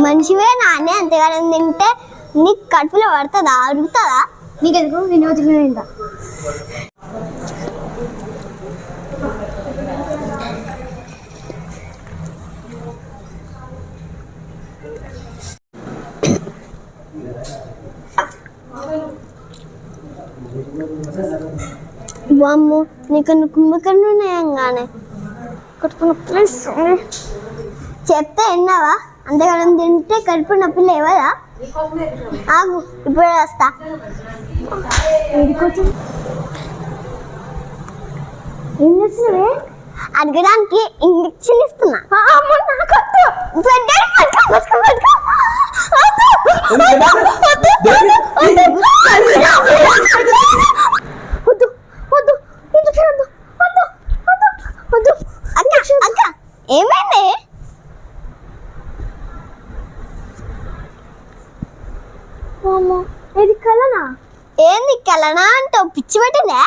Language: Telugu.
మనిషివే నానే అంతేగాని తింటే నీకు కడుపులో పడుతుందా అరుగుతుందా? నీకు ఎందుకు వినోదం తింటా. వామ్ము నీకు కుంభకర్ణ ఉన్నాయంగానే చెప్తే విన్నావా? అంతేగాని తింటే కడుపు నొప్పి లేవదా? ఆగు ఇప్పుడే వస్తా. అడగడానికి ఇంజక్షన్ ఇస్తున్నా. ఏమైంది? ఇది కలనా? ఏంది కలనా అంటావు? పిచ్చి పట్టిందా?